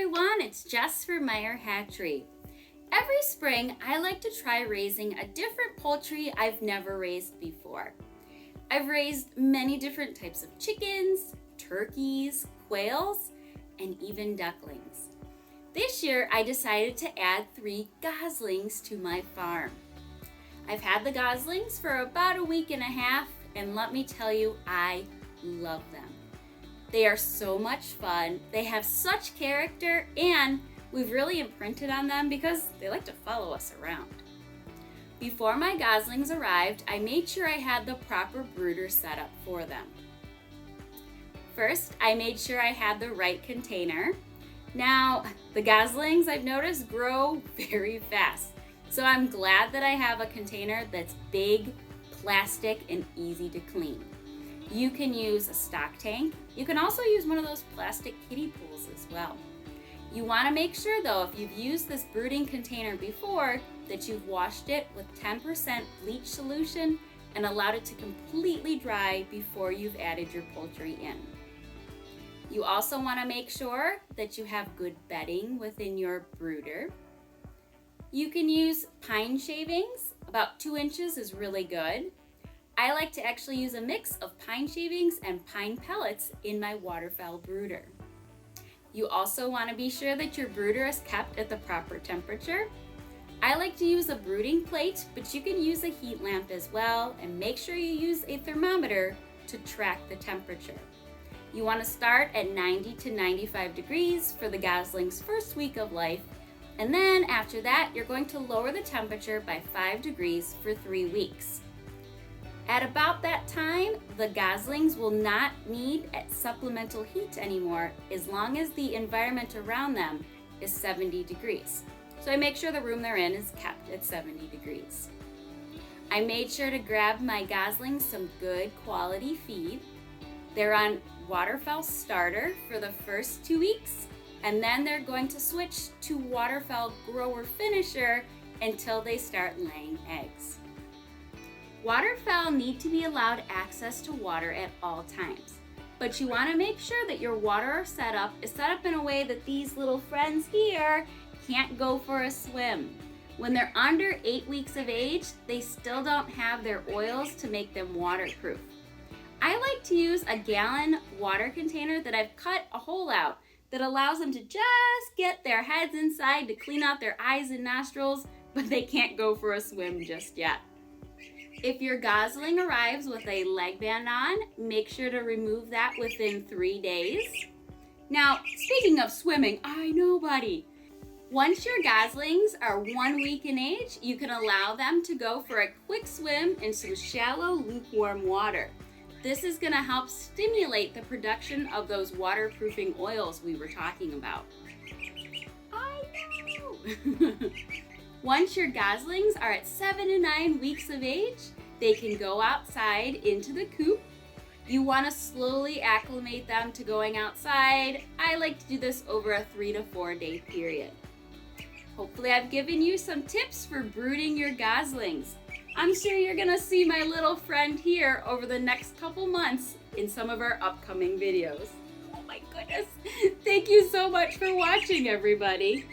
everyone, it's Jess for Meyer Hatchery. Every spring, I like to try raising a different poultry I've never raised before. I've raised many different types of chickens, turkeys, quails, and even ducklings. This year, I decided to add 3 goslings to my farm. I've had the goslings for about a week and a half, and let me tell you, I love them. They are so much fun, they have such character, and we've really imprinted on them because they like to follow us around. Before my goslings arrived, I made sure I had the proper brooder set up for them. First, I made sure I had the right container. Now, the goslings, I've noticed, grow very fast, so I'm glad that I have a container that's big, plastic, and easy to clean. You can use a stock tank. You can also use one of those plastic kiddie pools as well. You want to make sure though, if you've used this brooding container before, that you've washed it with 10% bleach solution and allowed it to completely dry before you've added your poultry in. You also want to make sure that you have good bedding within your brooder. You can use pine shavings. About 2 inches is really good. I like to actually use a mix of pine shavings and pine pellets in my waterfowl brooder. You also want to be sure that your brooder is kept at the proper temperature. I like to use a brooding plate, but you can use a heat lamp as well, and make sure you use a thermometer to track the temperature. You want to start at 90 to 95 degrees for the gosling's first week of life, and then after that, you're going to lower the temperature by 5 degrees for 3 weeks. At about that time, the goslings will not need supplemental heat anymore as long as the environment around them is 70 degrees. So I make sure the room they're in is kept at 70 degrees. I made sure to grab my goslings some good quality feed. They're on waterfowl starter for the first 2 weeks, and then they're going to switch to waterfowl grower finisher until they start laying eggs. Waterfowl need to be allowed access to water at all times, but you want to make sure that your water setup is set up in a way that these little friends here can't go for a swim. When they're under 8 weeks of age, they still don't have their oils to make them waterproof. I like to use a gallon water container that I've cut a hole out that allows them to just get their heads inside to clean out their eyes and nostrils, but they can't go for a swim just yet. If your gosling arrives with a leg band on, make sure to remove that within 3 days. Now, speaking of swimming, I know, buddy. Once your goslings are 1 week in age, you can allow them to go for a quick swim in some shallow, lukewarm water. This is going to help stimulate the production of those waterproofing oils we were talking about. I know! Once your goslings are at 7 to 9 weeks of age, they can go outside into the coop. You want to slowly acclimate them to going outside. I like to do this over a 3 to 4 day period. Hopefully I've given you some tips for brooding your goslings. I'm sure you're going to see my little friend here over the next couple months in some of our upcoming videos. Oh my goodness. Thank you so much for watching, everybody.